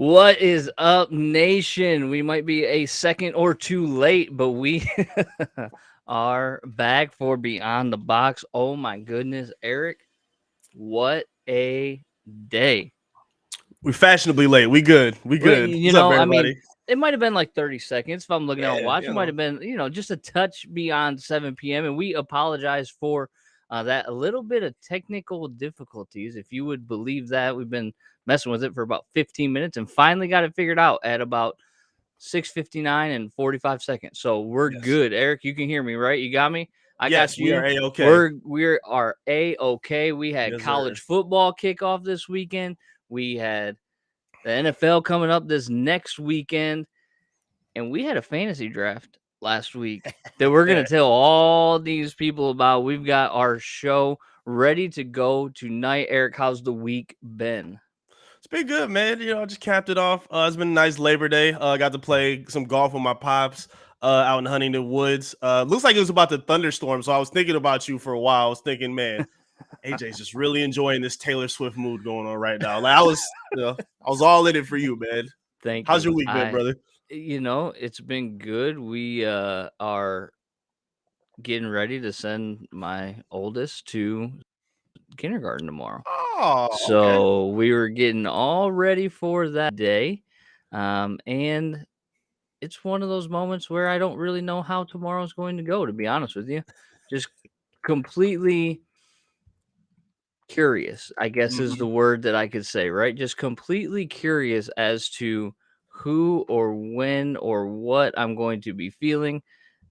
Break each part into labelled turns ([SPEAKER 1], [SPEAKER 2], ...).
[SPEAKER 1] What is up, nation? We might be a second or two late, but we are back for Beyond the Box. Oh my goodness, Eric, what a day.
[SPEAKER 2] We fashionably late. We good. We good.
[SPEAKER 1] You
[SPEAKER 2] What's up,
[SPEAKER 1] know, I mean,
[SPEAKER 2] everybody?
[SPEAKER 1] it might have been like 30 seconds if I'm looking at a
[SPEAKER 2] Yeah,
[SPEAKER 1] watch. It might have been, just a touch beyond 7 p.m. And we apologize for that a little bit of technical difficulties. If you would believe that, we've been messing with it for about 15 minutes and finally got it figured out at about 6:59 and 45 seconds. So we're
[SPEAKER 2] yes.
[SPEAKER 1] good. Eric, you can hear me, right? You got me? I got
[SPEAKER 2] Yes, we
[SPEAKER 1] you.
[SPEAKER 2] are A-okay.
[SPEAKER 1] We are A-okay. We had
[SPEAKER 2] Yes, sir.
[SPEAKER 1] college football kickoff this weekend. We had the NFL coming up this next weekend, and we had a fantasy draft last week that we're going to tell all these people about. We've got our show ready to go tonight. Eric, how's the week been?
[SPEAKER 2] It's been good, man. I just capped it off. It's been a nice Labor Day. Got to play some golf with my pops out in Huntington Woods. Looks like it was about to thunderstorm, so I was thinking about you for a while. I was thinking, man, AJ's just really enjoying this Taylor Swift mood going on right now. Like I was all in it for you, man.
[SPEAKER 1] Thank
[SPEAKER 2] How's
[SPEAKER 1] you.
[SPEAKER 2] your week been, brother?
[SPEAKER 1] It's been good. We are getting ready to send my oldest to kindergarten tomorrow.
[SPEAKER 2] Oh, okay.
[SPEAKER 1] So we were getting all ready for that day. And it's one of those moments where I don't really know how tomorrow's going to go, to be honest with you. Just completely curious, I guess is the word that I could say, right? Just completely curious as to who or when or what I'm going to be feeling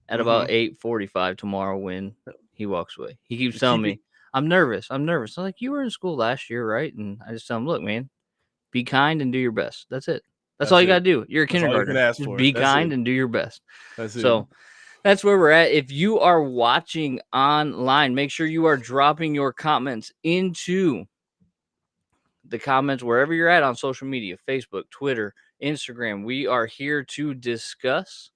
[SPEAKER 1] at about 8:45 tomorrow when he walks away. He keeps telling me, I'm nervous. I'm nervous. I'm like, you were in school last year, right? And I just tell him, look, man, be kind and do your best. That's it. That's all you got to do. You're a
[SPEAKER 2] That's all you can
[SPEAKER 1] kindergartner.
[SPEAKER 2] ask
[SPEAKER 1] Just
[SPEAKER 2] for.
[SPEAKER 1] be
[SPEAKER 2] That's
[SPEAKER 1] kind
[SPEAKER 2] it.
[SPEAKER 1] and do your best.
[SPEAKER 2] That's it.
[SPEAKER 1] So that's where we're at. If you are watching online, make sure you are dropping your comments into the comments wherever you're at on social media, Facebook, Twitter, Instagram. We are here to discuss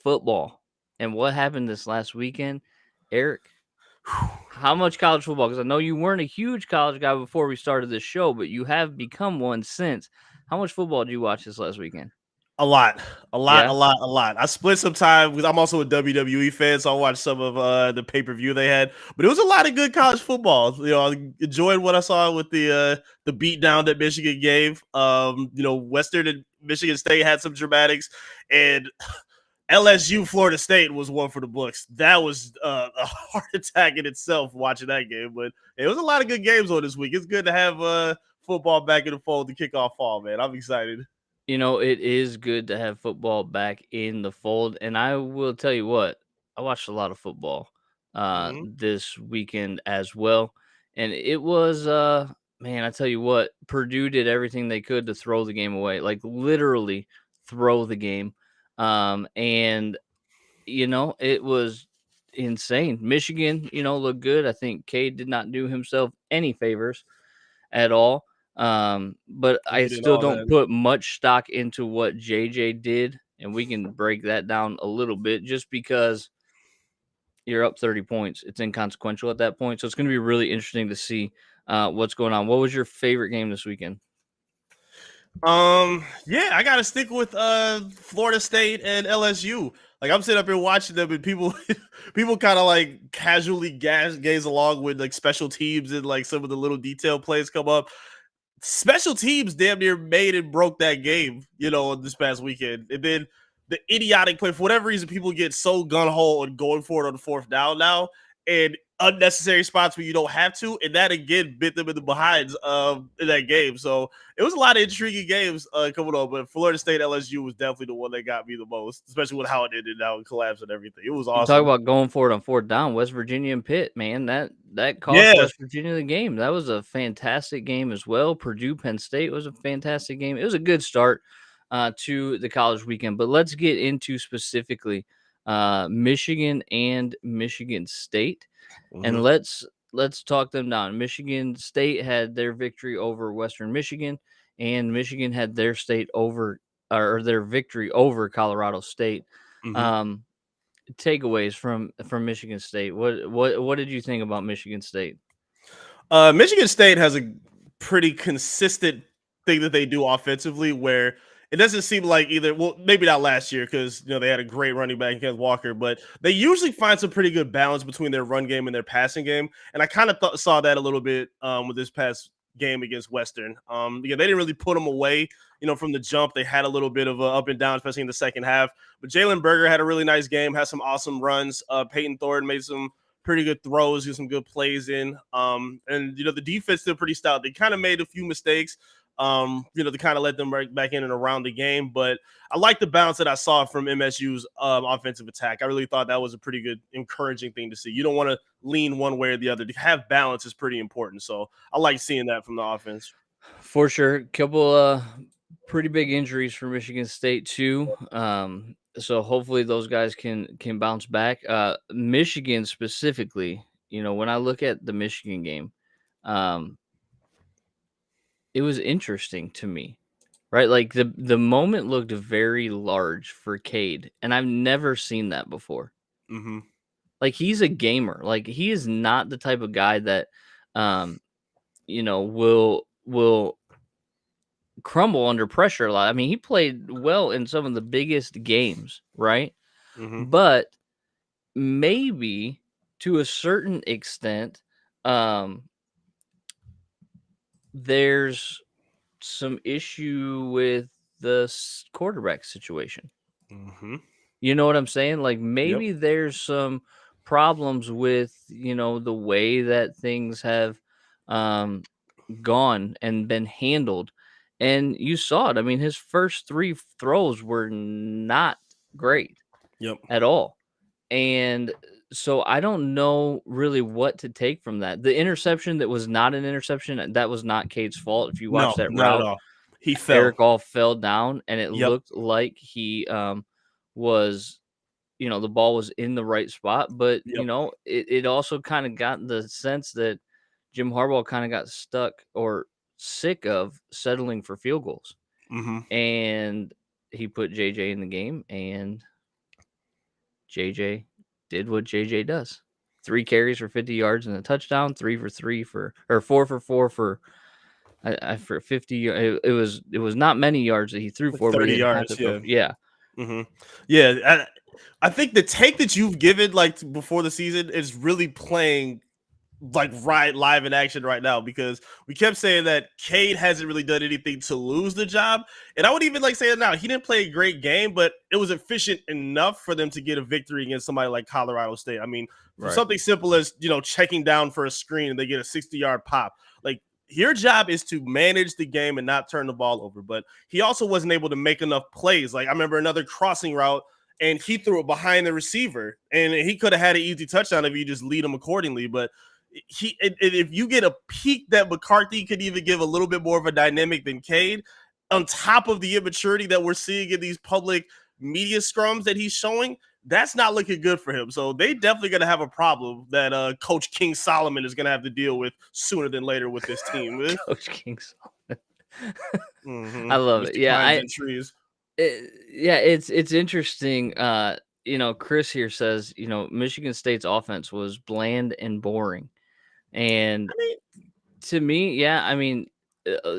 [SPEAKER 1] football and what happened this last weekend. Eric, how much college football? Because I know you weren't a huge college guy before we started this show, but you have become one since. How much football did you watch this last weekend?
[SPEAKER 2] A lot.
[SPEAKER 1] Yeah?
[SPEAKER 2] A lot. I split some time because I'm also a WWE fan, so I watched some of the pay-per-view they had. But it was a lot of good college football. I enjoyed what I saw with the beatdown that Michigan gave. Western and Michigan State had some dramatics, and LSU Florida State was one for the books. That was a heart attack in itself watching that game. But it was a lot of good games on this week. It's good to have football back in the fold to kick off fall, man. I'm excited.
[SPEAKER 1] It is good to have football back in the fold. And I will tell you what, I watched a lot of football this weekend as well. And it was, man, I tell you what, Purdue did everything they could to throw the game away, like literally throw the game. And, it was insane. Michigan, looked good. I think Cade did not do himself any favors at all. But I still don't put much stock into what JJ did, and we can break that down a little bit just because you're up 30 points. It's inconsequential at that point. So it's going to be really interesting to see what's going on. What was your favorite game this weekend?
[SPEAKER 2] Yeah, I gotta stick with Florida State and LSU. Like I'm sitting up here watching them, and people kind of like casually gaze along with like special teams and like some of the little detail plays come up. Special teams damn near made and broke that game, this past weekend. And then the idiotic play, for whatever reason, people get so gun-ho on going for it on the fourth down now, and unnecessary spots where you don't have to, and that again bit them in the behinds in that game. So it was a lot of intriguing games coming on, but Florida State LSU was definitely the one that got me the most, especially with how it ended now and collapse and everything. It was awesome.
[SPEAKER 1] You talk about going for it on fourth down, West Virginia and Pitt, man. That cost West Virginia the game. That was a fantastic game as well. Purdue Penn State was a fantastic game. It was a good start to the college weekend. But let's get into specifically Michigan and Michigan State. And let's talk them down. Michigan State had their victory over Western Michigan, and Michigan had their their victory over Colorado State. Takeaways from Michigan State. What did you think about Michigan State?
[SPEAKER 2] Michigan State has a pretty consistent thing that they do offensively where it doesn't seem like either. Well, maybe not last year because they had a great running back against Walker, but they usually find some pretty good balance between their run game and their passing game. And I kind of saw that a little bit with this past game against Western. They didn't really put them away. From the jump, they had a little bit of a up and down, especially in the second half. But Jalen Berger had a really nice game, had some awesome runs. Peyton Thornton made some pretty good throws, get some good plays in. And the defense still pretty stout. They kind of made a few mistakes, to kind of let them back in and around the game. But I like the balance that I saw from MSU's offensive attack. I really thought that was a pretty good, encouraging thing to see. You don't want to lean one way or the other. To have balance is pretty important. So I like seeing that from the offense.
[SPEAKER 1] For sure. Couple pretty big injuries for Michigan State too. So hopefully those guys can bounce back. Michigan specifically, when I look at the Michigan game, it was interesting to me, right? Like the moment looked very large for Cade, and I've never seen that before.
[SPEAKER 2] Mm-hmm.
[SPEAKER 1] Like he's a gamer. Like he is not the type of guy that, will crumble under pressure a lot. I mean, he played well in some of the biggest games, right?
[SPEAKER 2] Mm-hmm.
[SPEAKER 1] But maybe to a certain extent, there's some issue with the quarterback situation.
[SPEAKER 2] Mm-hmm.
[SPEAKER 1] You know what I'm saying? Like maybe there's some problems with, the way that things have gone and been handled. And you saw it. I mean, his first 3 throws were not great at all. And so I don't know really what to take from that. The interception that was not an interception, that was not Cade's fault. If you watch that
[SPEAKER 2] not
[SPEAKER 1] route,
[SPEAKER 2] at all. He fell.
[SPEAKER 1] Eric all fell down, and it looked like he was, the ball was in the right spot. But, it also kind of got the sense that Jim Harbaugh kind of got stuck or sick of settling for field goals.
[SPEAKER 2] Mm-hmm.
[SPEAKER 1] And he put JJ in the game, and JJ did what JJ does. 3 carries for 50 yards and a touchdown, 4 for 4 for 50. It was not many yards that he threw for,
[SPEAKER 2] 30
[SPEAKER 1] but he didn't
[SPEAKER 2] yards,
[SPEAKER 1] have to throw. Yeah.
[SPEAKER 2] Mm-hmm. Yeah, I think the take that you've given before the season is really playing right live in action right now, because we kept saying that Cade hasn't really done anything to lose the job. And I would even say it now. He didn't play a great game, but it was efficient enough for them to get a victory against somebody like Colorado State. I mean, for something simple as, checking down for a screen and they get a 60-yard pop. Your job is to manage the game and not turn the ball over. But he also wasn't able to make enough plays. I remember another crossing route, and he threw it behind the receiver, and he could have had an easy touchdown if you just lead him accordingly. But if you get a peek that McCarthy could even give a little bit more of a dynamic than Cade, on top of the immaturity that we're seeing in these public media scrums that he's showing, that's not looking good for him. So they definitely going to have a problem that Coach King Solomon is going to have to deal with sooner than later with this team.
[SPEAKER 1] Coach King Solomon.
[SPEAKER 2] Mm-hmm.
[SPEAKER 1] I love
[SPEAKER 2] Mr.
[SPEAKER 1] it. Yeah,
[SPEAKER 2] trees.
[SPEAKER 1] It's interesting. Chris here says, Michigan State's offense was bland and boring. And to me,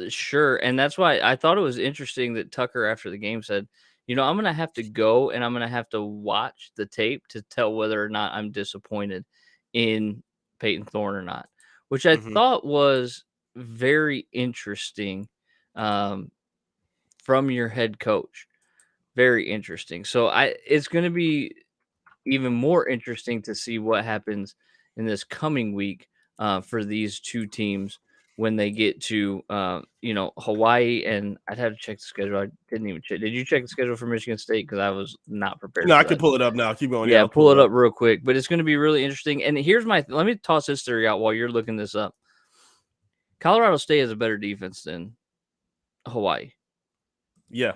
[SPEAKER 1] sure. And that's why I thought it was interesting that Tucker after the game said, I'm going to have to go and I'm going to have to watch the tape to tell whether or not I'm disappointed in Peyton Thorne or not, which I thought was very interesting from your head coach. Very interesting. So it's going to be even more interesting to see what happens in this coming week for these two teams when they get to, Hawaii. And I'd have to check the schedule. I didn't even check. Did you check the schedule for Michigan State? Because I was not prepared.
[SPEAKER 2] No, I can pull it up now. Keep going.
[SPEAKER 1] Yeah, pull it up real quick. But it's going to be really interesting. And here's let me toss this theory out while you're looking this up. Colorado State has a better defense than Hawaii.
[SPEAKER 2] Yeah.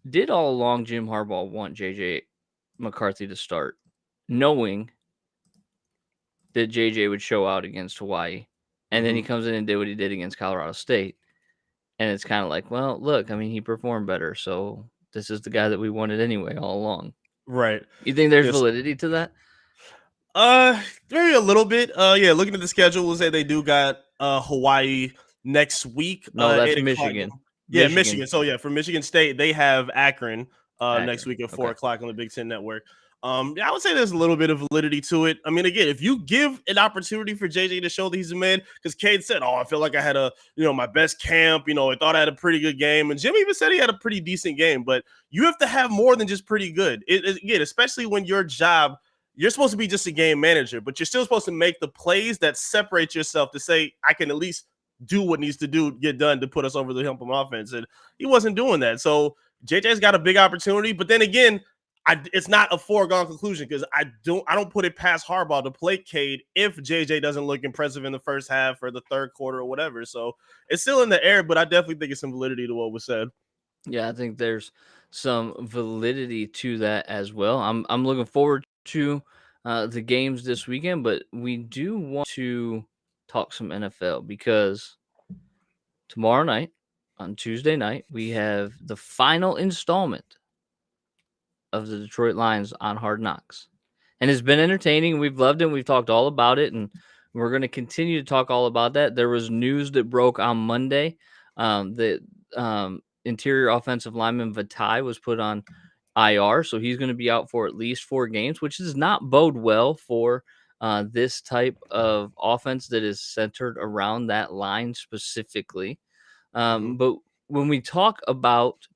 [SPEAKER 1] Did all along Jim Harbaugh want J.J. McCarthy to start, knowing that JJ would show out against Hawaii, and then he comes in and did what he did against Colorado State, and it's kind of like, well, look, I mean, he performed better, so this is the guy that we wanted anyway all along.
[SPEAKER 2] Right.
[SPEAKER 1] You think there's validity to that?
[SPEAKER 2] Maybe a little bit. Looking at the schedule, we'll say they do got Hawaii next week.
[SPEAKER 1] No, that's Michigan.
[SPEAKER 2] Yeah, Michigan. So yeah, for Michigan State, they have Akron next week at 4:00 on the Big Ten Network. Yeah, I would say there's a little bit of validity to it. I mean, again, if you give an opportunity for JJ to show that he's a man, because Cade said, "Oh, I feel like I had my best camp. I thought I had a pretty good game," and Jim even said he had a pretty decent game. But you have to have more than just pretty good. Again, especially when your job, you're supposed to be just a game manager, but you're still supposed to make the plays that separate yourself to say, I can at least do what needs to get done to put us over the hump on offense. And he wasn't doing that. So JJ's got a big opportunity. But then again, it's not a foregone conclusion because I don't put it past Harbaugh to play Cade if JJ doesn't look impressive in the first half or the third quarter or whatever. So it's still in the air, but I definitely think it's some validity to what was said.
[SPEAKER 1] Yeah, I think there's some validity to that as well. I'm looking forward to the games this weekend, but we do want to talk some NFL because tomorrow night, on Tuesday night, we have the final installment of the Detroit Lions on Hard Knocks. And it's been entertaining. We've loved it. We've talked all about it, and we're going to continue to talk all about that. There was news that broke on Monday that interior offensive lineman Vitae was put on IR, so he's going to be out for at least 4 games, which does not bode well for this type of offense that is centered around that line specifically. But when we talk about,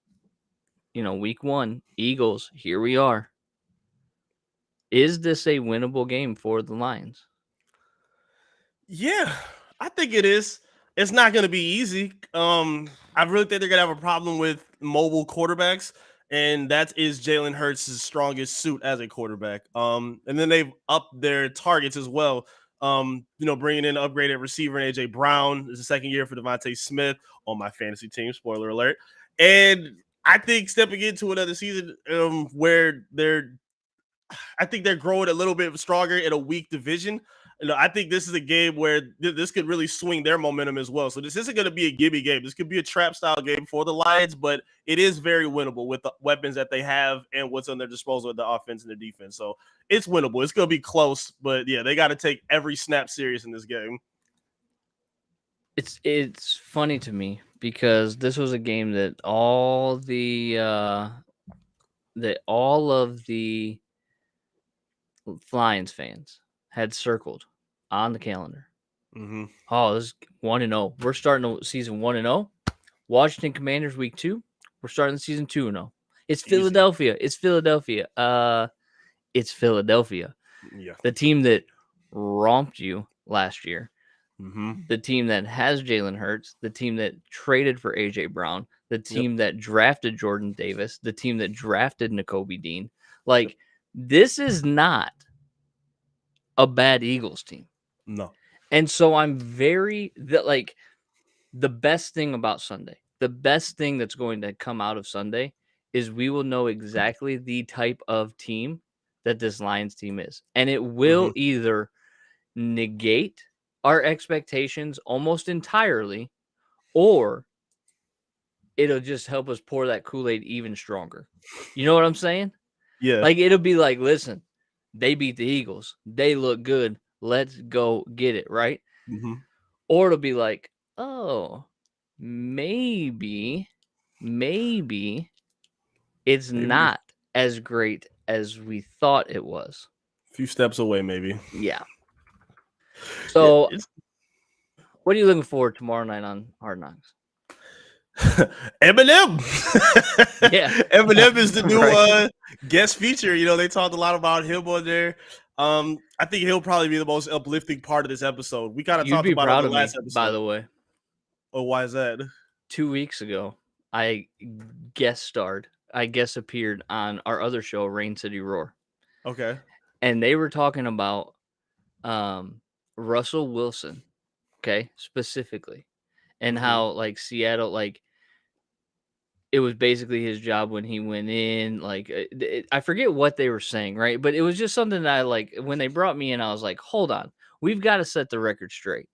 [SPEAKER 1] week 1, Eagles, here we are. Is this a winnable game for the Lions?
[SPEAKER 2] Yeah, I think it is. It's not going to be easy. I really think they're going to have a problem with mobile quarterbacks, and that is Jalen Hurts' strongest suit as a quarterback. And then they've upped their targets as well. Bringing in an upgraded receiver in AJ Brown. This is the second year for Devonta Smith on my fantasy team. Spoiler alert. And I think stepping into another season where I think they're growing a little bit stronger in a weak division. I think this is a game where this could really swing their momentum as well. So this isn't going to be a gimme game. This could be a trap style game for the Lions, but it is very winnable with the weapons that they have and what's on their disposal with the offense and the defense. So it's winnable. It's going to be close, but yeah, they got to take every snap serious in this game.
[SPEAKER 1] It's funny to me because this was a game that all of the Lions fans had circled on the calendar.
[SPEAKER 2] Mm-hmm.
[SPEAKER 1] Oh, this is 1-0. We're starting the season 1-0. Washington Commanders week 2. We're starting the season 2-0. It's Philadelphia. Easy. It's Philadelphia. It's Philadelphia.
[SPEAKER 2] Yeah.
[SPEAKER 1] The team that romped you last year.
[SPEAKER 2] Mm-hmm.
[SPEAKER 1] The team that has Jalen Hurts. The team that traded for AJ Brown. The team that drafted Jordan Davis. The team that drafted Nakobe Dean. This is not a bad Eagles team.
[SPEAKER 2] No.
[SPEAKER 1] And so I'm the best thing about Sunday, the best thing that's going to come out of Sunday is we will know exactly the type of team that this Lions team is. And it will either negate our expectations almost entirely, or it'll just help us pour that Kool-Aid even stronger. You know what I'm saying?
[SPEAKER 2] Yeah.
[SPEAKER 1] It'll be like, listen, they beat the Eagles. They look good. Let's go get it, right?
[SPEAKER 2] Mm-hmm.
[SPEAKER 1] Or it'll be like, oh, maybe it's not as great as we thought it was.
[SPEAKER 2] A few steps away, maybe.
[SPEAKER 1] Yeah. So, what are you looking for tomorrow night on Hard Knocks?
[SPEAKER 2] Eminem.
[SPEAKER 1] Yeah.
[SPEAKER 2] Eminem is the new guest feature. They talked a lot about him on there. I think he'll probably be the most uplifting part of this episode. We kind of talked about it on the last episode.
[SPEAKER 1] By the way.
[SPEAKER 2] Oh, why is that?
[SPEAKER 1] 2 weeks ago, I guest appeared on our other show, Rain City Roar.
[SPEAKER 2] Okay.
[SPEAKER 1] And they were talking about Russell Wilson, okay, specifically, and how Seattle, it was basically his job when he went in. I forget what they were saying, right? But it was just something that when they brought me in, I was like, hold on, we've got to set the record straight.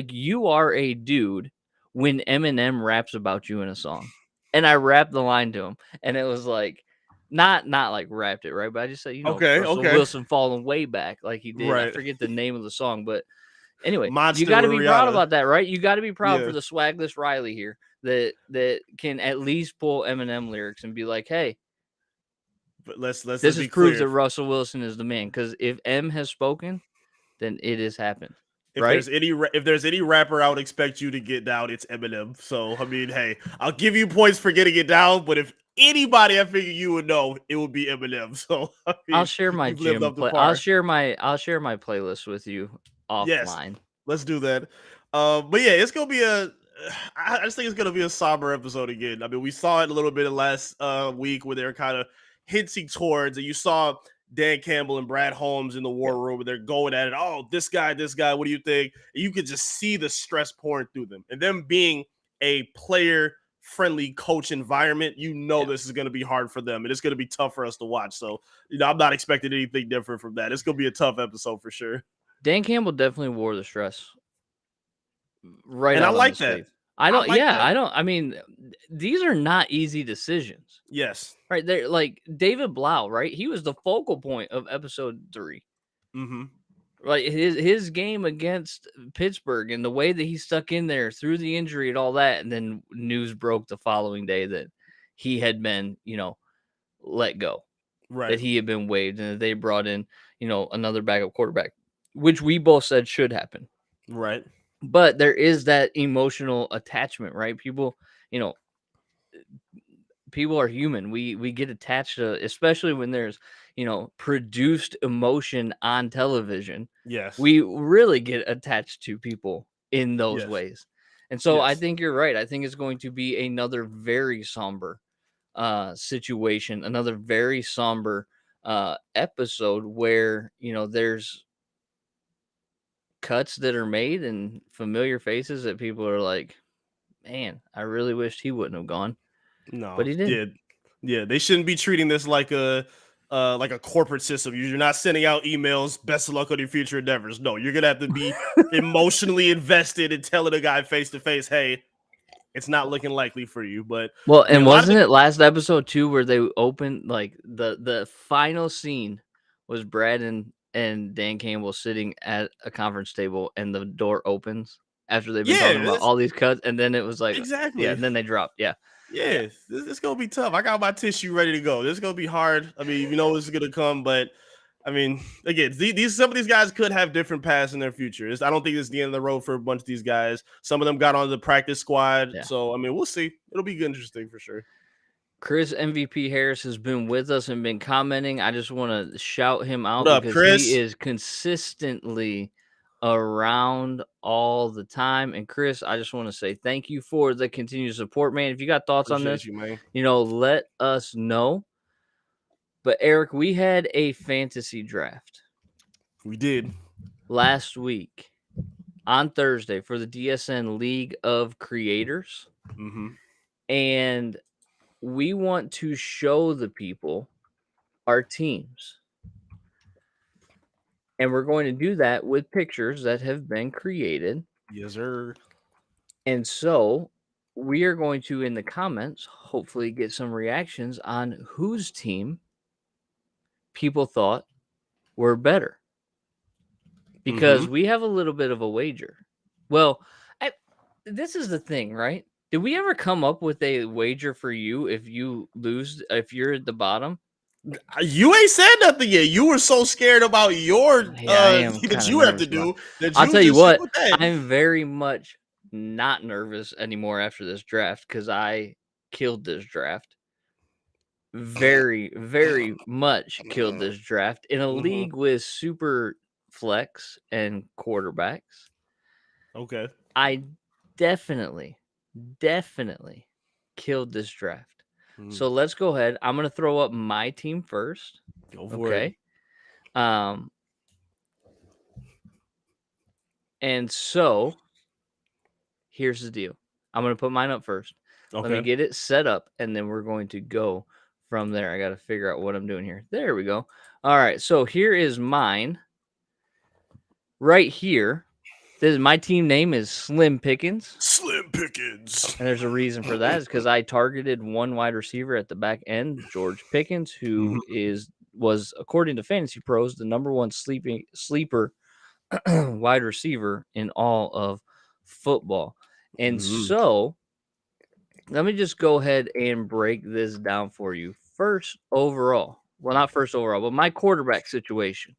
[SPEAKER 1] You are a dude when Eminem raps about you in a song. And I rapped the line to him, and it was not rapped it, right? But I just said, Russell Wilson falling way back like he did. Right. I forget the name of the song, but anyway, you got to be proud about that, right? You got to be proud for the swagless Reilly here that can at least pull Eminem lyrics and be like, "Hey,
[SPEAKER 2] But let's
[SPEAKER 1] this
[SPEAKER 2] be
[SPEAKER 1] is proof
[SPEAKER 2] clear.
[SPEAKER 1] that Russell Wilson is the man." Because if M has spoken, then it has happened,
[SPEAKER 2] If
[SPEAKER 1] right?
[SPEAKER 2] there's any rapper I would expect you to get down, it's Eminem. So I mean, hey, I'll give you points for getting it down, but if anybody I figure you would know, it would be Eminem. So I
[SPEAKER 1] I'll
[SPEAKER 2] mean,
[SPEAKER 1] share my
[SPEAKER 2] you've lived
[SPEAKER 1] gym
[SPEAKER 2] up to
[SPEAKER 1] play. I'll
[SPEAKER 2] par.
[SPEAKER 1] share my playlist with you
[SPEAKER 2] Yes,
[SPEAKER 1] offline.
[SPEAKER 2] let's do that. But yeah, it's gonna be a. I just think it's gonna be a somber episode again. I mean, we saw it a little bit last week where they're kind of hinting towards, and you saw Dan Campbell and Brad Holmes in the
[SPEAKER 1] Yeah.
[SPEAKER 2] war room, and they're going at it. Oh, this guy, what do you think? And you could just see the stress pouring through them, and them being a player-friendly coach environment. You know, this is gonna be hard for them, and it's gonna be tough for us to watch. So, I'm not expecting anything different from that. It's gonna be a tough episode for sure.
[SPEAKER 1] Dan Campbell definitely wore the stress right
[SPEAKER 2] And I
[SPEAKER 1] out on
[SPEAKER 2] like
[SPEAKER 1] his
[SPEAKER 2] that.
[SPEAKER 1] sleeve. I don't.
[SPEAKER 2] like
[SPEAKER 1] Yeah,
[SPEAKER 2] that.
[SPEAKER 1] I don't. I mean, these are not easy decisions,
[SPEAKER 2] Yes.
[SPEAKER 1] right? They're like David Blau, right? He was the focal point of episode 3.
[SPEAKER 2] Mm-hmm.
[SPEAKER 1] Like his game against Pittsburgh and the way that he stuck in there through the injury and all that, and then news broke the following day that he had been, let go,
[SPEAKER 2] Right.
[SPEAKER 1] that he had been waived, and that they brought in, another backup quarterback, which we both said should happen.
[SPEAKER 2] Right.
[SPEAKER 1] But there is that emotional attachment, right? People, you know, people are human. We get attached to, especially when there's, produced emotion on television.
[SPEAKER 2] Yes.
[SPEAKER 1] We really get attached to people in those
[SPEAKER 2] Yes.
[SPEAKER 1] ways. And so I
[SPEAKER 2] Yes.
[SPEAKER 1] think you're right. I think it's going to be another very somber situation, another very somber episode where, there's cuts that are made and familiar faces that people are like, man, I really wished he wouldn't have gone, but
[SPEAKER 2] No.
[SPEAKER 1] he did.
[SPEAKER 2] Yeah. Yeah. They shouldn't be treating this like a corporate system. You're not sending out emails. Best of luck on your future endeavors. No, you're gonna have to be emotionally invested in telling a guy face to face, hey, it's not looking likely for you. But
[SPEAKER 1] Well,
[SPEAKER 2] I mean,
[SPEAKER 1] and
[SPEAKER 2] a lot of
[SPEAKER 1] wasn't
[SPEAKER 2] the
[SPEAKER 1] it last episode too where they opened like the final scene was Brad and Dan Campbell sitting at a conference table and the door opens after they've been talking about all these cuts, and then it was like, yeah,
[SPEAKER 2] exactly.
[SPEAKER 1] and then they dropped. Yeah.
[SPEAKER 2] Yeah, this gonna be tough. I got my tissue ready to go. This is gonna be hard. I mean, this is gonna come, but I mean, again, these some of these guys could have different paths in their future. I don't think it's the end of the road for a bunch of these guys. Some of them got on the practice squad,
[SPEAKER 1] Yeah.
[SPEAKER 2] so I mean, we'll see. It'll be interesting for sure.
[SPEAKER 1] Chris MVP Harris has been with us and been commenting. I just want to shout him out
[SPEAKER 2] What up,
[SPEAKER 1] because
[SPEAKER 2] Chris?
[SPEAKER 1] he is consistently around all the time. And Chris, I just want to say thank you for the continued support, man. If you got thoughts on this,
[SPEAKER 2] You, man.
[SPEAKER 1] Let us know. But Eric, we had a fantasy draft.
[SPEAKER 2] We did
[SPEAKER 1] last week on Thursday for the DSN League of Creators.
[SPEAKER 2] Mm-hmm.
[SPEAKER 1] And we want to show the people our teams. And we're going to do that with pictures that have been created.
[SPEAKER 2] Yes, sir.
[SPEAKER 1] And so we are going to, in the comments, hopefully get some reactions on whose team people thought were better. Because we have a little bit of a wager. Well, this is the thing, right? Did we ever come up with a wager for you if you lose, if you're at the bottom?
[SPEAKER 2] You ain't said nothing yet. You were so scared about your that you have to do.
[SPEAKER 1] I'll tell you what, I'm very much not nervous anymore after this draft because I killed this draft. Very, very much killed this draft in a league with super flex and quarterbacks.
[SPEAKER 2] Okay.
[SPEAKER 1] I definitely killed this draft. So let's go ahead. I'm going to throw up my team first.
[SPEAKER 2] Go for it.
[SPEAKER 1] And so here's the deal. I'm going to put mine up first. Okay. Let me get it set up, and then we're going to go from there. I got to figure out what I'm doing here. There we go. All right. So here is mine. Right here. My team name is Slim Pickens.
[SPEAKER 2] Slim Pickens.
[SPEAKER 1] And there's a reason for that. Is because I targeted one wide receiver at the back end, George Pickens, who was, according to Fantasy Pros, the number one sleeper wide receiver in all of football. And so let me just go ahead and break this down for you. First overall, well, not first overall, but my quarterback situation.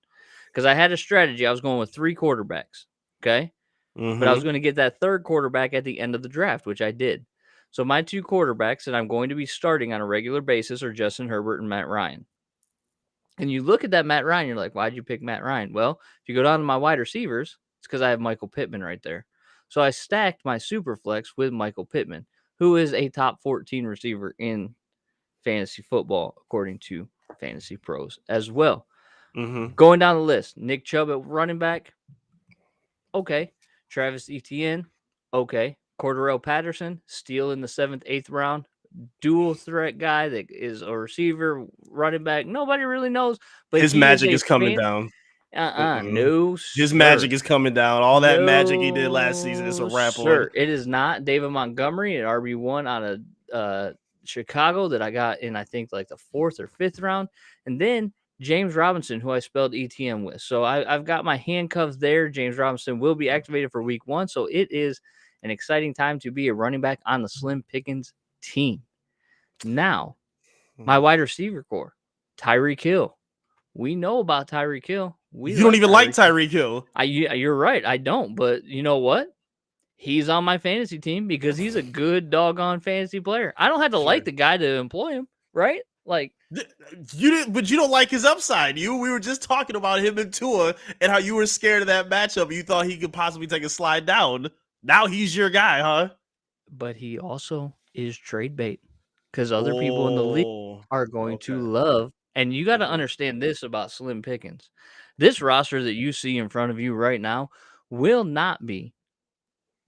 [SPEAKER 1] Because I had a strategy. I was going with 3 quarterbacks. Okay. But I was
[SPEAKER 2] Mm-hmm.
[SPEAKER 1] going to get that third quarterback at the end of the draft, which I did. So my 2 quarterbacks that I'm going to be starting on a regular basis are Justin Herbert and Matt Ryan. And you look at that Matt Ryan, you're like, why'd you pick Matt Ryan? Well, if you go down to my wide receivers, it's because I have Michael Pittman right there. So I stacked my super flex with Michael Pittman, who is a top 14 receiver in fantasy football, according to Fantasy Pros as well.
[SPEAKER 2] Mm-hmm.
[SPEAKER 1] Going down the list, Nick Chubb at running back, okay. Travis Etienne, okay. Cordarrelle Patterson, steal in the 7th, 8th round. Dual threat guy that is a receiver, running back. Nobody really knows, but
[SPEAKER 2] His
[SPEAKER 1] he is
[SPEAKER 2] magic
[SPEAKER 1] a
[SPEAKER 2] is coming
[SPEAKER 1] fan.
[SPEAKER 2] down.
[SPEAKER 1] No,
[SPEAKER 2] His
[SPEAKER 1] sir.
[SPEAKER 2] magic is coming down. All that magic he did last season is a
[SPEAKER 1] No,
[SPEAKER 2] wrap on.
[SPEAKER 1] sir. It is not David Montgomery at RB1 out of Chicago that I got in, I think, like the 4th or 5th round. And then James Robinson, who I spelled ETM with. So I've got my handcuffs there. James Robinson will be activated for week 1. So it is an exciting time to be a running back on the Slim Pickens team. Now, my wide receiver core, Tyreek Hill. We know about Tyreek Hill. We
[SPEAKER 2] You don't
[SPEAKER 1] like
[SPEAKER 2] even like
[SPEAKER 1] Tyreek Hill.
[SPEAKER 2] Tyreek Hill.
[SPEAKER 1] You're right. I don't. But you know what? He's on my fantasy team because he's a good doggone fantasy player. I don't have to like
[SPEAKER 2] Sure.
[SPEAKER 1] the guy to employ him, right? Like
[SPEAKER 2] You didn't, but you don't like his upside. We were just talking about him and Tua and how you were scared of that matchup. You thought he could possibly take a slide down. Now he's your guy, huh?
[SPEAKER 1] but he also is trade bait because other people in the league
[SPEAKER 2] Oh,
[SPEAKER 1] are going to
[SPEAKER 2] okay.
[SPEAKER 1] love. And you got to understand this about Slim Pickens. This roster that you see in front of you right now will not be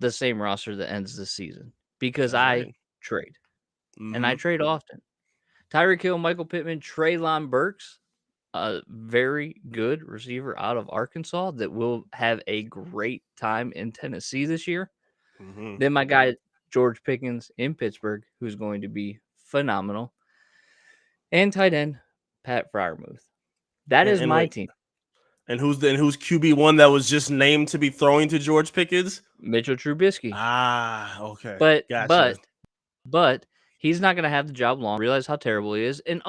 [SPEAKER 1] the same roster that ends the season because
[SPEAKER 2] That's
[SPEAKER 1] I
[SPEAKER 2] right.
[SPEAKER 1] trade and I
[SPEAKER 2] Mm-hmm.
[SPEAKER 1] trade often. Tyreek Hill, Michael Pittman, Treylon Burks, a very good receiver out of Arkansas that will have a great time in Tennessee this year.
[SPEAKER 2] Mm-hmm.
[SPEAKER 1] Then my guy George Pickens in Pittsburgh, who's going to be phenomenal, and tight end Pat Fryermuth. That is
[SPEAKER 2] And
[SPEAKER 1] my
[SPEAKER 2] wait,
[SPEAKER 1] team.
[SPEAKER 2] and who's QB1 that was just named to be throwing to George Pickens?
[SPEAKER 1] Mitchell Trubisky.
[SPEAKER 2] Ah, okay,
[SPEAKER 1] But
[SPEAKER 2] gotcha.
[SPEAKER 1] but but he's not going to have the job long. Realize how terrible he is. And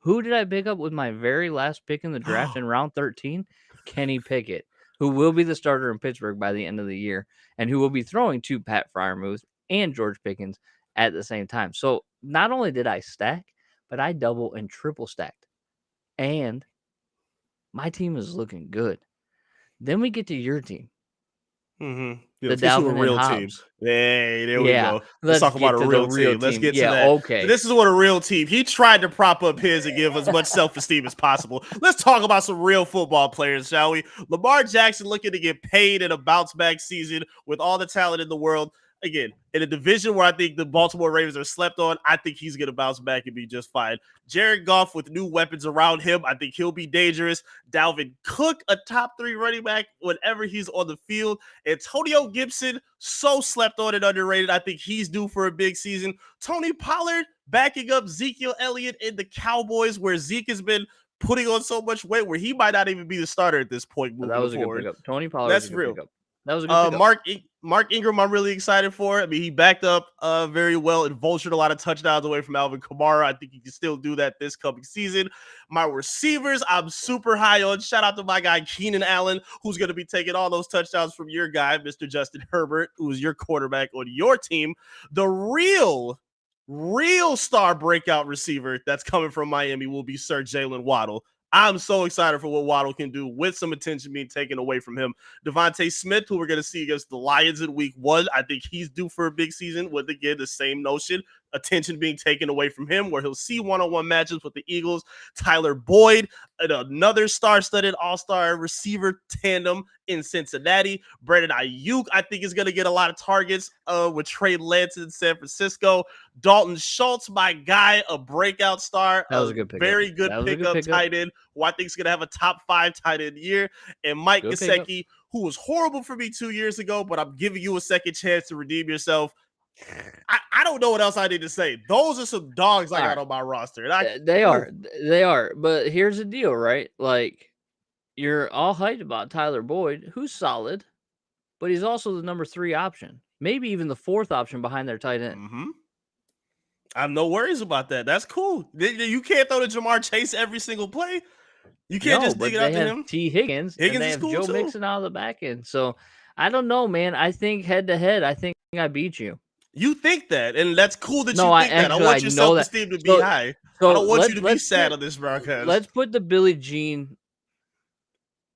[SPEAKER 1] who did I pick up with my very last pick in the draft in round 13? Kenny Pickett, who will be the starter in Pittsburgh by the end of the year and who will be throwing to Pat Fryermuth and George Pickens at the same time. So not only did I stack, but I double and triple stacked. And my team is looking good. Then we get to your team,
[SPEAKER 2] Mm-hmm. Yeah,
[SPEAKER 1] the
[SPEAKER 2] let's get to a
[SPEAKER 1] Dalvin and
[SPEAKER 2] real team.
[SPEAKER 1] Hobbs.
[SPEAKER 2] Hey, there we
[SPEAKER 1] Yeah,
[SPEAKER 2] go. Let's
[SPEAKER 1] let's
[SPEAKER 2] talk about
[SPEAKER 1] get
[SPEAKER 2] a
[SPEAKER 1] to the
[SPEAKER 2] real
[SPEAKER 1] real
[SPEAKER 2] team. Let's
[SPEAKER 1] team.
[SPEAKER 2] get to
[SPEAKER 1] Yeah,
[SPEAKER 2] that.
[SPEAKER 1] okay.
[SPEAKER 2] This is what a real team. He tried to prop up his and give as much self-esteem as possible. Let's talk about some real football players, shall we? Lamar Jackson looking to get paid in a bounce-back season with all the talent in the world. Again, in a division where I think the Baltimore Ravens are slept on, I think he's going to bounce back and be just fine. Jared Goff with new weapons around him, I think he'll be dangerous. Dalvin Cook, a top 3 running back whenever he's on the field. Antonio Gibson, so slept on and underrated. I think he's due for a big season. Tony Pollard backing up Ezekiel Elliott in the Cowboys, where Zeke has been putting on so much weight where he might not even be the starter at this point
[SPEAKER 1] That
[SPEAKER 2] moving
[SPEAKER 1] was a good
[SPEAKER 2] forward.
[SPEAKER 1] pickup. Tony Pollard was a
[SPEAKER 2] That's
[SPEAKER 1] good
[SPEAKER 2] real.
[SPEAKER 1] pickup. That was a good pickup.
[SPEAKER 2] Mark Ingram, I'm really excited for. I mean, he backed up very well and vultured a lot of touchdowns away from Alvin Kamara. I think he can still do that this coming season. My receivers, I'm super high on. Shout out to my guy Keenan Allen, who's going to be taking all those touchdowns from your guy, Mr. Justin Herbert, who is your quarterback on your team. The real star breakout receiver that's coming from Miami will be Sir Jaylen Waddle. I'm so excited for what Waddle can do with some attention being taken away from him. Devonta Smith, who we're going to see against the Lions in week 1, I think he's due for a big season with, again, the same notion. Attention being taken away from him, where he'll see one-on-one matchups with the Eagles. Tyler Boyd, another star-studded all-star receiver tandem in Cincinnati. Brandon Ayuk, I think, is going to get a lot of targets with Trey Lance in San Francisco. Dalton Schultz, my guy, a breakout star,
[SPEAKER 1] That was
[SPEAKER 2] a
[SPEAKER 1] a good pickup.
[SPEAKER 2] very good
[SPEAKER 1] That was a good
[SPEAKER 2] pickup
[SPEAKER 1] pickup.
[SPEAKER 2] tight end, who I think is going to have a top 5 tight end year. And Mike
[SPEAKER 1] Good pickup.
[SPEAKER 2] Gesicki, who was horrible for me 2 years ago, but I'm giving you a second chance to redeem yourself. I don't know what else I need to say. Those are some dogs I got on my roster. And
[SPEAKER 1] They are. But here's the deal, right? Like, you're all hyped about Tyler Boyd, who's solid, but he's also the number 3 option, maybe even the 4th option behind their tight end.
[SPEAKER 2] Mm-hmm. I have no worries about that. That's cool. You can't throw to Jamar Chase every single play. You can't
[SPEAKER 1] No,
[SPEAKER 2] just dig
[SPEAKER 1] but
[SPEAKER 2] it
[SPEAKER 1] they
[SPEAKER 2] out to
[SPEAKER 1] have
[SPEAKER 2] him.
[SPEAKER 1] T. Higgins and
[SPEAKER 2] Higgins
[SPEAKER 1] they
[SPEAKER 2] is
[SPEAKER 1] have
[SPEAKER 2] cool
[SPEAKER 1] Joe
[SPEAKER 2] too.
[SPEAKER 1] Mixon out of the back end. So I don't know, man. I think head to head, I think I beat you.
[SPEAKER 2] You think that, and that's cool that
[SPEAKER 1] No,
[SPEAKER 2] you
[SPEAKER 1] I
[SPEAKER 2] think that. I
[SPEAKER 1] actually I
[SPEAKER 2] want your
[SPEAKER 1] know that.
[SPEAKER 2] self-esteem to be
[SPEAKER 1] So
[SPEAKER 2] high. I
[SPEAKER 1] so
[SPEAKER 2] don't want you to be
[SPEAKER 1] let's
[SPEAKER 2] sad
[SPEAKER 1] put
[SPEAKER 2] on this broadcast.
[SPEAKER 1] let's put the Billie Jean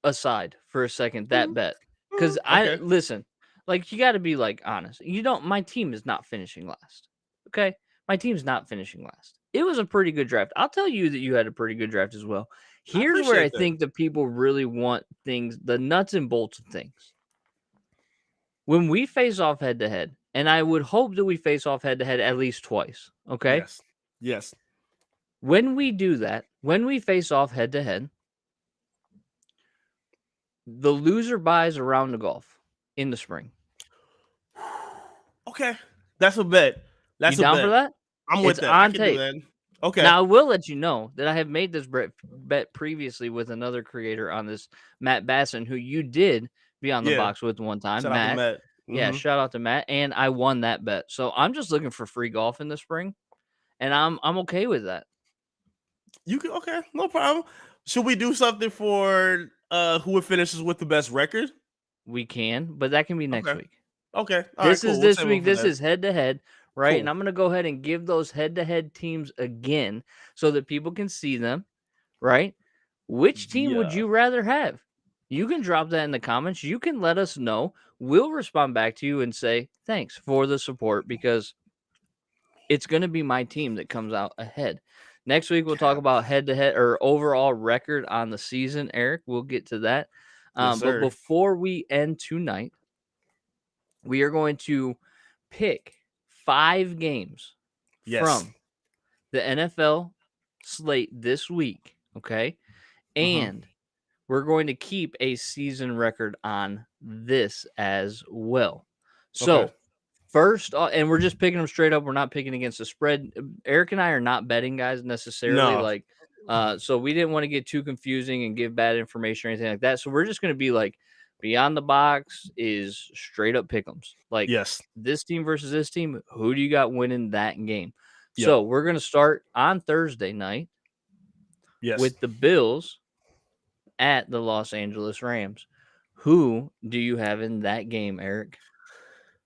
[SPEAKER 1] aside for a second, that
[SPEAKER 2] Mhm,
[SPEAKER 1] bet.
[SPEAKER 2] mhm.
[SPEAKER 1] Because I
[SPEAKER 2] Okay.
[SPEAKER 1] listen, like you got to be like honest. You don't. My team is not finishing last. Okay, my team's not finishing last. It was a pretty good draft. I'll tell you that you had a pretty good draft as well.
[SPEAKER 2] I
[SPEAKER 1] Here's where I
[SPEAKER 2] appreciate that.
[SPEAKER 1] think the people really want things, the nuts and bolts of things. When we face off head to head, and I would hope that we face off head to head at least twice. Okay,
[SPEAKER 2] Yes. Yes.
[SPEAKER 1] when we do that, when we face off head to head, the loser buys a round of golf in the spring.
[SPEAKER 2] Okay. That's a bet.
[SPEAKER 1] You
[SPEAKER 2] That's a
[SPEAKER 1] down for
[SPEAKER 2] bet.
[SPEAKER 1] that?
[SPEAKER 2] I'm with
[SPEAKER 1] It's
[SPEAKER 2] that. I
[SPEAKER 1] on
[SPEAKER 2] can do
[SPEAKER 1] tape.
[SPEAKER 2] that. Okay.
[SPEAKER 1] Now, I will let you know that I have made this bet previously with another creator on this, Matt Basson, who you did be on the
[SPEAKER 2] Yeah.
[SPEAKER 1] box with one time.
[SPEAKER 2] Shout out to
[SPEAKER 1] Matt.
[SPEAKER 2] Matt.
[SPEAKER 1] Yeah, shout out to Matt. And I won that bet. So I'm just looking for free golf in the spring. And I'm okay with that.
[SPEAKER 2] You can okay, no problem. Should we do something for who finishes with the best record?
[SPEAKER 1] We can, but that can be next
[SPEAKER 2] Okay.
[SPEAKER 1] week.
[SPEAKER 2] Okay. All right,
[SPEAKER 1] This is
[SPEAKER 2] cool. We'll
[SPEAKER 1] this
[SPEAKER 2] save them
[SPEAKER 1] week.
[SPEAKER 2] for
[SPEAKER 1] This
[SPEAKER 2] that.
[SPEAKER 1] is head to head, right? And
[SPEAKER 2] Cool.
[SPEAKER 1] I'm going to go ahead and give those head to head teams again so that people can see them, right? Which team would
[SPEAKER 2] Yeah.
[SPEAKER 1] you rather have? You can drop that in the comments. You can let us know. We'll respond back to you and say thanks for the support because it's going to be my team that comes out ahead. Next week, we'll talk
[SPEAKER 2] Cap.
[SPEAKER 1] about head to head or overall record on the season, Eric. We'll get to that.
[SPEAKER 2] Yes,
[SPEAKER 1] But
[SPEAKER 2] sir.
[SPEAKER 1] before we end tonight, we are going to pick 5 games
[SPEAKER 2] Yes.
[SPEAKER 1] from the NFL slate this week. Okay.
[SPEAKER 2] Mm-hmm.
[SPEAKER 1] And we're going to keep a season record on this as well.
[SPEAKER 2] Okay.
[SPEAKER 1] So, first, and we're just picking them straight up. We're not picking against the spread. Eric and I are not betting guys necessarily.
[SPEAKER 2] No.
[SPEAKER 1] Like, so we didn't want to get too confusing and give bad information or anything like that. So we're just going to be like, beyond the box is straight up pick'ems. Like
[SPEAKER 2] Yes.
[SPEAKER 1] this team versus this team. Who do you got winning that game?
[SPEAKER 2] Yep.
[SPEAKER 1] So we're going to start on Thursday night
[SPEAKER 2] Yes.
[SPEAKER 1] with the Bills at the Los Angeles Rams. Who do you have in that game, Eric?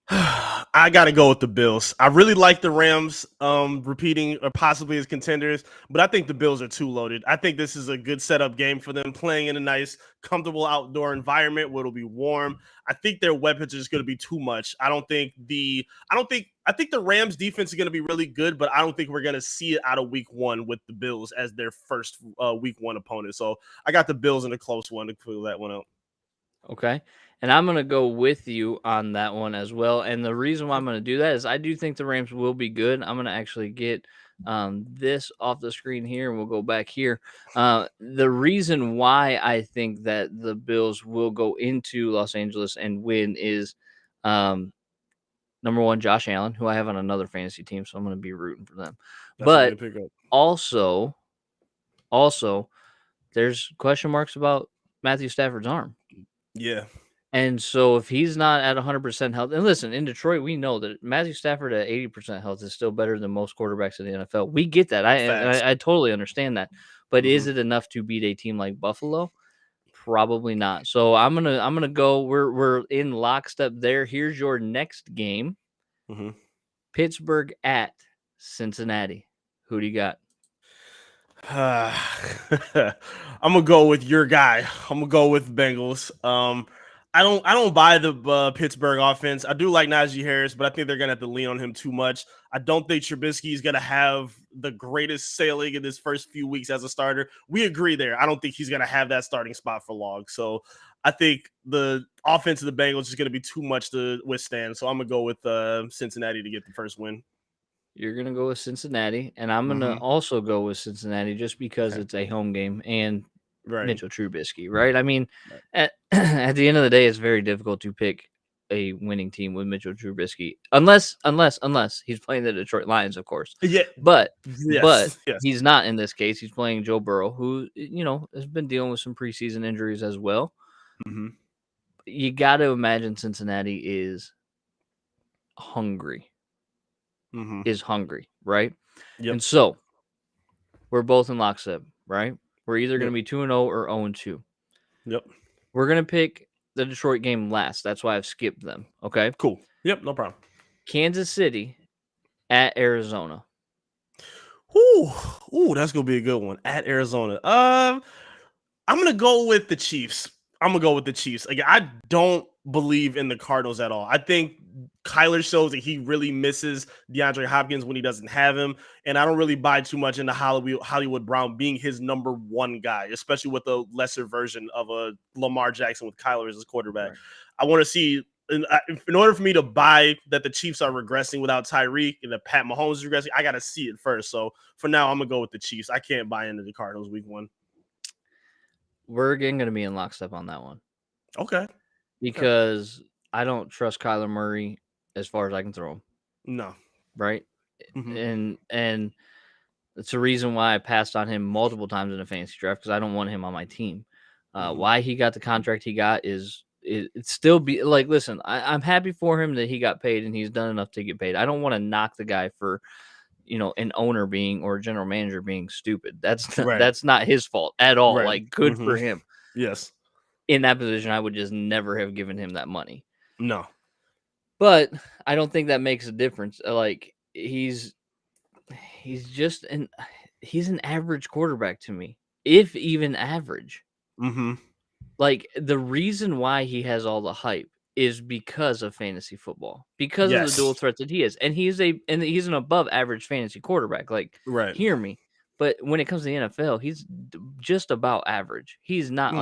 [SPEAKER 2] I got to go with the Bills. I really like the Rams repeating or possibly as contenders, but I think the Bills are too loaded. I think this is a good setup game for them playing in a nice, comfortable outdoor environment where it'll be warm. I think their weapons are just going to be too much. I think the Rams defense is going to be really good, but I don't think we're going to see it out of week 1 with the Bills as their first week 1 opponent. So I got the Bills in a close one to fill that one out.
[SPEAKER 1] Okay. And I'm going to go with you on that one as well. And the reason why I'm going to do that is I do think the Rams will be good. I'm going to actually get this off the screen here and we'll go back here. The reason why I think that the Bills will go into Los Angeles and win is number one, Josh Allen, who I have on another fantasy team. So I'm going to be rooting for them.
[SPEAKER 2] That's a
[SPEAKER 1] But
[SPEAKER 2] good pickup.
[SPEAKER 1] also, there's question marks about Matthew Stafford's arm.
[SPEAKER 2] Yeah.
[SPEAKER 1] And so if he's not at 100% health, and listen, in Detroit, we know that Matthew Stafford at 80% health is still better than most quarterbacks in the NFL. We get that. I totally understand that. But is it enough to beat a team like Buffalo? Probably not. So I'm gonna go. We're in lockstep there. Here's your next game.
[SPEAKER 2] Mm-hmm.
[SPEAKER 1] Pittsburgh at Cincinnati. Who do you got?
[SPEAKER 2] I'm gonna go with your guy. I'm gonna go with Bengals. I don't buy the Pittsburgh offense. I do like Najee Harris, but I think they're gonna have to lean on him too much. I don't think Trubisky is gonna have the greatest sailing in his first few weeks as a starter. We agree there. I don't think he's gonna have that starting spot for long. So I think the offense of the Bengals is gonna be too much to withstand. So I'm gonna go with Cincinnati to get the first win.
[SPEAKER 1] You're going to go with Cincinnati, and I'm going to also go with Cincinnati just because it's a home game and
[SPEAKER 2] Right.
[SPEAKER 1] Mitchell Trubisky, right? I mean, at the end of the day, it's very difficult to pick a winning team with Mitchell Trubisky, unless he's playing the Detroit Lions, of course.
[SPEAKER 2] Yeah.
[SPEAKER 1] But
[SPEAKER 2] Yes.
[SPEAKER 1] he's not in this case. He's playing Joe Burrow, who, has been dealing with some preseason injuries as well.
[SPEAKER 2] Mm-hmm.
[SPEAKER 1] You got to imagine Cincinnati is hungry.
[SPEAKER 2] Mm-hmm.
[SPEAKER 1] Is hungry, right?
[SPEAKER 2] Yep.
[SPEAKER 1] And so we're both in lockstep, right? We're either going
[SPEAKER 2] Yep.
[SPEAKER 1] to be 2-0 or 0-2.
[SPEAKER 2] Yep.
[SPEAKER 1] We're going to pick the Detroit game last. That's why I've skipped them. Okay.
[SPEAKER 2] Cool. Yep. No problem.
[SPEAKER 1] Kansas City at Arizona.
[SPEAKER 2] Ooh, that's gonna be a good one at Arizona. I'm gonna go with the Chiefs. Like, I don't believe in the Cardinals at all. I think Kyler shows that he really misses DeAndre Hopkins when he doesn't have him, and I don't really buy too much into Hollywood Brown being his number one guy, especially with a lesser version of a Lamar Jackson with Kyler as his quarterback.
[SPEAKER 1] Right.
[SPEAKER 2] I want to see. In order for me to buy that the Chiefs are regressing without Tyreek and that Pat Mahomes is regressing, I got to see it first. So for now, I'm gonna go with the Chiefs. I can't buy into the Cardinals week 1.
[SPEAKER 1] We're again going to be in lockstep on that one.
[SPEAKER 2] Okay.
[SPEAKER 1] Because I don't trust Kyler Murray as far as I can throw him.
[SPEAKER 2] No.
[SPEAKER 1] Right. And it's a reason why I passed on him multiple times in a fantasy draft, because I don't want him on my team. Why he got the contract he got is it still be like, listen, I'm happy for him that he got paid and he's done enough to get paid. I don't want to knock the guy for, an owner being or a general manager being stupid. That's not his fault at all.
[SPEAKER 2] Right.
[SPEAKER 1] Like, good for him.
[SPEAKER 2] Yes.
[SPEAKER 1] In that position, I would just never have given him that money.
[SPEAKER 2] No.
[SPEAKER 1] But I don't think that makes a difference. Like, he's just he's an average quarterback to me, if even average. Like, the reason why he has all the hype is because of fantasy football, because of the dual threat that he is, and he's an above average fantasy quarterback. Like, hear me. But when it comes to the NFL, he's just about average. He's not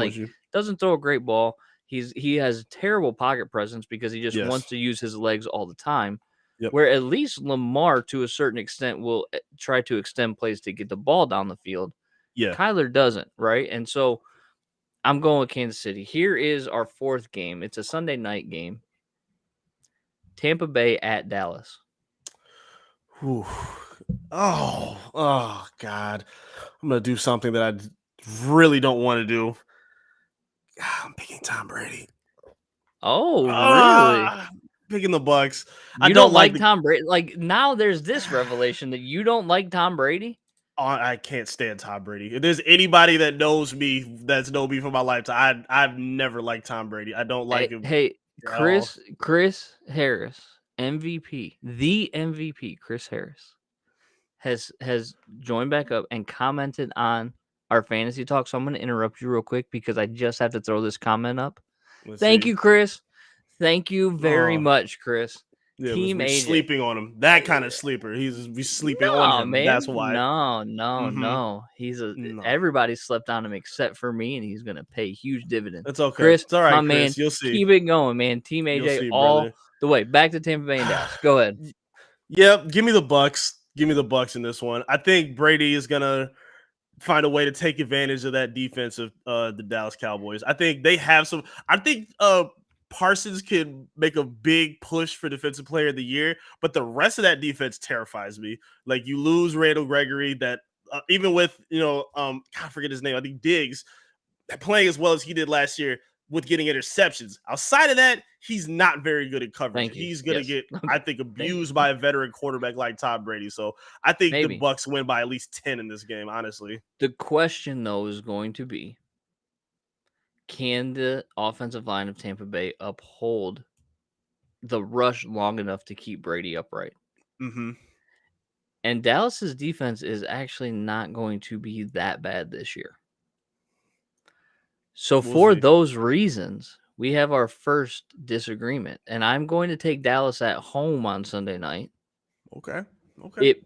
[SPEAKER 1] doesn't throw a great ball. He has terrible pocket presence because he just wants to use his legs all the time.
[SPEAKER 2] Yep.
[SPEAKER 1] Where at least Lamar, to a certain extent, will try to extend plays to get the ball down the field.
[SPEAKER 2] Yeah.
[SPEAKER 1] Kyler doesn't, right? And so I'm going with Kansas City. Here is our fourth game. It's a Sunday night game. Tampa Bay at Dallas.
[SPEAKER 2] Ooh. Oh, God. I'm going to do something that I really don't want to do. I'm picking Tom Brady.
[SPEAKER 1] Oh, really?
[SPEAKER 2] Picking the Bucks.
[SPEAKER 1] You don't like Tom Brady? Like, now there's this revelation that you don't like Tom Brady?
[SPEAKER 2] I can't stand Tom Brady. If there's anybody that knows me, that's known me for my lifetime, I've never liked Tom Brady. I don't like him.
[SPEAKER 1] Hey, Chris Harris, MVP, the MVP, Chris Harris, has joined back up and commented on our fantasy talk. So I'm going to interrupt you real quick because I just have to throw this comment up. Thank you, Chris. Thank you very much, Chris.
[SPEAKER 2] Yeah,
[SPEAKER 1] Team
[SPEAKER 2] we're
[SPEAKER 1] AJ.
[SPEAKER 2] sleeping on him. That kind of sleeper. He's sleeping on him.
[SPEAKER 1] Man.
[SPEAKER 2] That's why.
[SPEAKER 1] No. Everybody slept on him except for me, and he's gonna pay huge dividends.
[SPEAKER 2] It's okay.
[SPEAKER 1] Chris,
[SPEAKER 2] it's all right,
[SPEAKER 1] my
[SPEAKER 2] Chris.
[SPEAKER 1] man.
[SPEAKER 2] You'll see.
[SPEAKER 1] Keep it going, man. Team AJ all the way. Back to Tampa Bay and Dallas. Go ahead.
[SPEAKER 2] Yep. Give me the Bucks. Give me the Bucks in this one. I think Brady is gonna find a way to take advantage of that defense of the Dallas Cowboys. I think they have some. I think Parsons can make a big push for Defensive Player of the Year, but the rest of that defense terrifies me. Like, you lose Randall Gregory, that even with I forget his name. I think Diggs playing as well as he did last year with getting interceptions. Outside of that, he's not very good at coverage. He's gonna get, I think, abused by a veteran quarterback like Tom Brady. So I think the Bucks win by at least 10 in this game. Honestly,
[SPEAKER 1] the question though is going to be, can the offensive line of Tampa Bay uphold the rush long enough to keep Brady upright? And Dallas's defense is actually not going to be that bad this year. So for those reasons, we have our first disagreement. And I'm going to take Dallas at home on Sunday night.
[SPEAKER 2] Okay.
[SPEAKER 1] It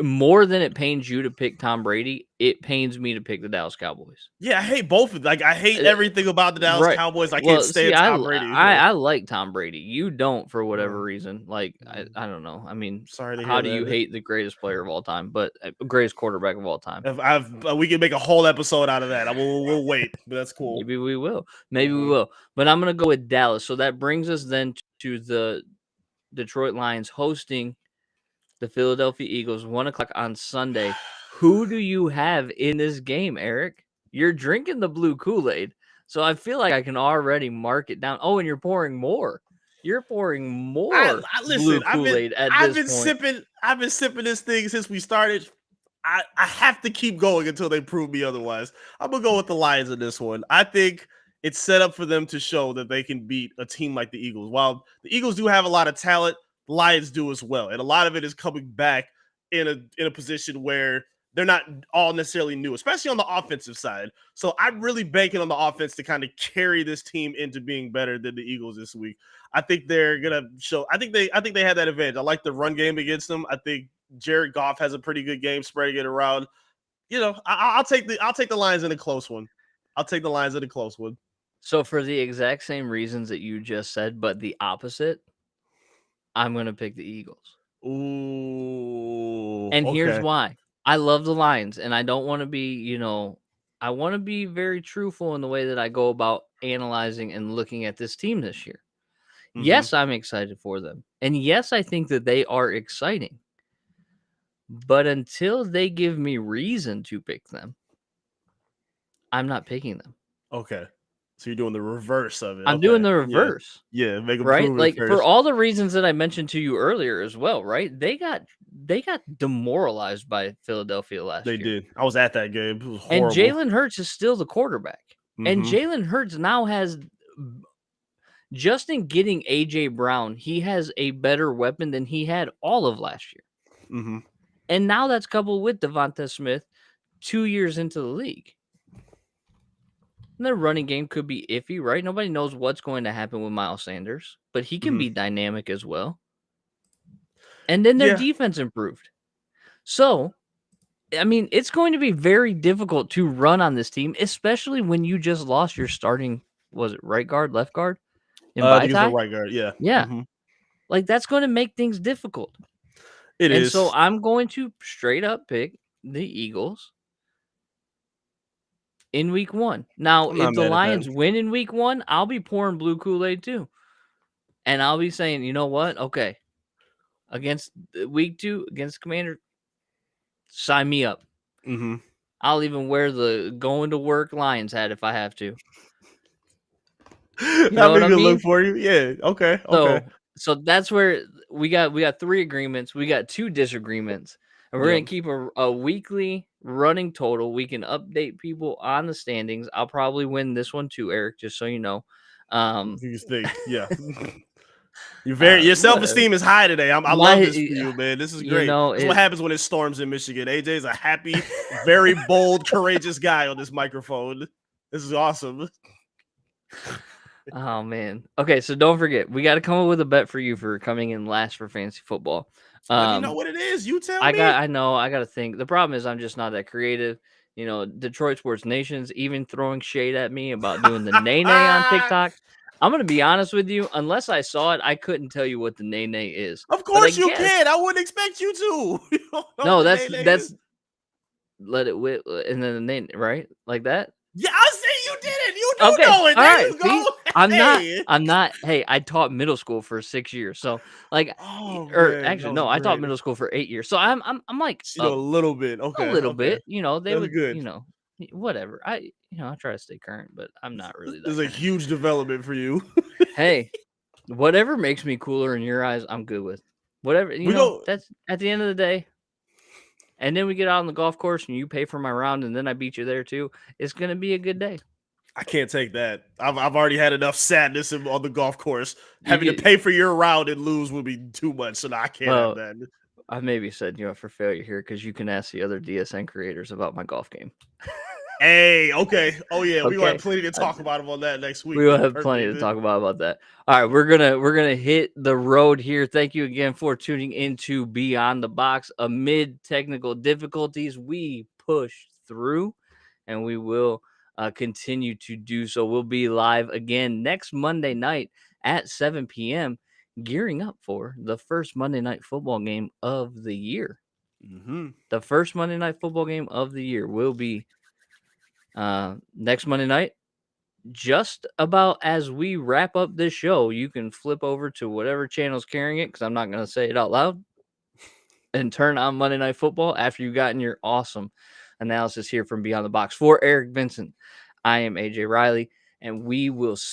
[SPEAKER 1] more than it pains you to pick Tom Brady, it pains me to pick the Dallas Cowboys.
[SPEAKER 2] Yeah, I hate both of them. Like, I hate everything about the Dallas Cowboys. I can't stand Tom Brady.
[SPEAKER 1] I like Tom Brady. You don't, for whatever reason. Like, I don't know. I mean,
[SPEAKER 2] sorry to hear
[SPEAKER 1] how do you hate the greatest player of all time, but greatest quarterback of all time?
[SPEAKER 2] We can make a whole episode out of that. We'll wait, but that's cool.
[SPEAKER 1] Maybe we will. But I'm going to go with Dallas. So that brings us then to the Detroit Lions hosting the Philadelphia Eagles, 1:00 on Sunday. Who do you have in this game, Eric? You're drinking the blue Kool-Aid, so I feel like I can already mark it down. Oh, and you're pouring more. You're pouring more blue
[SPEAKER 2] Listen.
[SPEAKER 1] Kool-Aid at
[SPEAKER 2] I've
[SPEAKER 1] this
[SPEAKER 2] been
[SPEAKER 1] point.
[SPEAKER 2] sipping this thing since we started. I have to keep going until they prove me otherwise. I'm gonna go with the Lions in this one. I think it's set up for them to show that they can beat a team like the Eagles. While the Eagles do have a lot of talent, the Lions do as well, and a lot of it is coming back in a position where they're not all necessarily new, especially on the offensive side. So I'm really banking on the offense to kind of carry this team into being better than the Eagles this week. I think they're gonna show. I think they had that advantage. I like the run game against them. I think Jared Goff has a pretty good game spreading it around. I'll take the Lions in a close one. I'll take the Lions in a close one.
[SPEAKER 1] So for the exact same reasons that you just said, but the opposite, I'm gonna pick the Eagles.
[SPEAKER 2] Ooh,
[SPEAKER 1] And here's
[SPEAKER 2] okay.
[SPEAKER 1] why. I love the Lions, and I don't want to be, I want to be very truthful in the way that I go about analyzing and looking at this team this year.
[SPEAKER 2] Mm-hmm.
[SPEAKER 1] Yes, I'm excited for them. And yes, I think that they are exciting. But until they give me reason to pick them, I'm not picking them.
[SPEAKER 2] Okay. So you're doing the reverse of it.
[SPEAKER 1] I'm
[SPEAKER 2] Okay.
[SPEAKER 1] doing the reverse.
[SPEAKER 2] Yeah, make them
[SPEAKER 1] Right?
[SPEAKER 2] prove it
[SPEAKER 1] Like
[SPEAKER 2] first.
[SPEAKER 1] for all the reasons that I mentioned to you earlier as well, right? They got demoralized by Philadelphia last
[SPEAKER 2] They
[SPEAKER 1] year.
[SPEAKER 2] did. I was at that game. It was
[SPEAKER 1] And
[SPEAKER 2] horrible.
[SPEAKER 1] Jalen Hurts is still the quarterback. And
[SPEAKER 2] Mhm.
[SPEAKER 1] Jalen Hurts now has, just in getting A.J. Brown, he has a better weapon than he had all of last year.
[SPEAKER 2] Mhm.
[SPEAKER 1] And now that's coupled with Devonta Smith 2 years into the league. And their running game could be iffy, right? Nobody knows what's going to happen with Miles Sanders, but he can
[SPEAKER 2] Mhm.
[SPEAKER 1] be dynamic as well. And then their
[SPEAKER 2] Yeah.
[SPEAKER 1] defense improved. So, I mean, it's going to be very difficult to run on this team, especially when you just lost your starting, was it right guard, left guard? In
[SPEAKER 2] I think it's the
[SPEAKER 1] Vaitai?
[SPEAKER 2] right guard. Yeah.
[SPEAKER 1] Yeah.
[SPEAKER 2] Mhm.
[SPEAKER 1] Like, that's going to make things difficult.
[SPEAKER 2] It
[SPEAKER 1] And so
[SPEAKER 2] is.
[SPEAKER 1] I'm going to straight up pick the Eagles in week 1. Now,
[SPEAKER 2] I'm
[SPEAKER 1] if
[SPEAKER 2] not
[SPEAKER 1] the
[SPEAKER 2] mad at that.
[SPEAKER 1] Lions win in week 1, I'll be pouring blue Kool-Aid too. And I'll be saying, you know what? Okay. Against week 2, against Commander, sign me up.
[SPEAKER 2] Mhm.
[SPEAKER 1] I'll even wear the going to work Lions hat if I have to. You know
[SPEAKER 2] That'd be
[SPEAKER 1] what
[SPEAKER 2] a
[SPEAKER 1] I
[SPEAKER 2] good look
[SPEAKER 1] mean?
[SPEAKER 2] for you. Yeah. Okay. Okay.
[SPEAKER 1] So that's where we got 3 agreements. We got 2 disagreements. And we're
[SPEAKER 2] Yep.
[SPEAKER 1] gonna keep a weekly running total. We can update people on the standings. I'll probably win this one too, Eric, just so you know.
[SPEAKER 2] You think? Yeah. Your
[SPEAKER 1] Whatever.
[SPEAKER 2] self-esteem is high today. I love
[SPEAKER 1] My
[SPEAKER 2] this for you, man. This is
[SPEAKER 1] you
[SPEAKER 2] great.
[SPEAKER 1] know,
[SPEAKER 2] This is what
[SPEAKER 1] it
[SPEAKER 2] happens when it storms in Michigan. AJ's a happy, very bold, courageous guy on this microphone. This is awesome.
[SPEAKER 1] oh man. Okay, so don't forget, we got to come up with a bet for you for coming in last for fantasy football.
[SPEAKER 2] Let me know what it is. You tell me.
[SPEAKER 1] I know, I got to think. The problem is I'm just not that creative. You know, Detroit Sports Nation's even throwing shade at me about doing the nay on TikTok. I'm going to be honest with you, unless I saw it, I couldn't tell you what the nay is.
[SPEAKER 2] Of
[SPEAKER 1] But I
[SPEAKER 2] course you
[SPEAKER 1] guess
[SPEAKER 2] can. I wouldn't expect you to. You don't know what
[SPEAKER 1] no,
[SPEAKER 2] the
[SPEAKER 1] that's
[SPEAKER 2] name is.
[SPEAKER 1] let it whip and then the nay, right? Like that?
[SPEAKER 2] Yeah, I say you did it. You do
[SPEAKER 1] Okay.
[SPEAKER 2] know it.
[SPEAKER 1] All
[SPEAKER 2] There
[SPEAKER 1] right.
[SPEAKER 2] you
[SPEAKER 1] See,
[SPEAKER 2] go. Hey.
[SPEAKER 1] I'm not. Hey, I taught middle school for 6 years. So like,
[SPEAKER 2] Oh
[SPEAKER 1] or
[SPEAKER 2] man, that
[SPEAKER 1] actually,
[SPEAKER 2] was
[SPEAKER 1] no, I taught
[SPEAKER 2] great.
[SPEAKER 1] middle school for 8 years. So I'm like
[SPEAKER 2] You know a little bit.
[SPEAKER 1] a
[SPEAKER 2] Okay,
[SPEAKER 1] little
[SPEAKER 2] okay.
[SPEAKER 1] bit, you know, they
[SPEAKER 2] That's
[SPEAKER 1] would,
[SPEAKER 2] good.
[SPEAKER 1] whatever. I try to stay current, but I'm not really
[SPEAKER 2] This is
[SPEAKER 1] that
[SPEAKER 2] a
[SPEAKER 1] current.
[SPEAKER 2] huge development for you.
[SPEAKER 1] Hey, whatever makes me cooler in your eyes, I'm good with. Whatever,
[SPEAKER 2] We go.
[SPEAKER 1] that's at the end of the day. And then we get out on the golf course and you pay for my round and then I beat you there too. It's going to be a good day.
[SPEAKER 2] I can't take that. I've already had enough sadness on the golf course.
[SPEAKER 1] You
[SPEAKER 2] Having to
[SPEAKER 1] get,
[SPEAKER 2] pay for your round and lose would be too much. So no, I can't have
[SPEAKER 1] well,
[SPEAKER 2] that.
[SPEAKER 1] I maybe set you up for failure here because you can ask the other DSN creators about my golf game.
[SPEAKER 2] Hey, okay. Oh yeah, we will have
[SPEAKER 1] Okay.
[SPEAKER 2] plenty to talk about on that next week.
[SPEAKER 1] We will
[SPEAKER 2] Then
[SPEAKER 1] have plenty to
[SPEAKER 2] perfect.
[SPEAKER 1] talk about that. All right, we're gonna hit the road here. Thank you again for tuning into Beyond the Box. Amid technical difficulties, we push through, and we will continue to do so. We'll be live again next Monday night at 7 p.m., gearing up for the first Monday Night Football game of the year.
[SPEAKER 2] Mm-hmm.
[SPEAKER 1] The first Monday Night Football game of the year will be next Monday night. Just about as we wrap up this show, you can flip over to whatever channel's carrying it because I'm not going to say it out loud and turn on Monday Night Football after you've gotten your awesome analysis here from Beyond the Box. For Eric Vincent, I am AJ Reilly, and we will see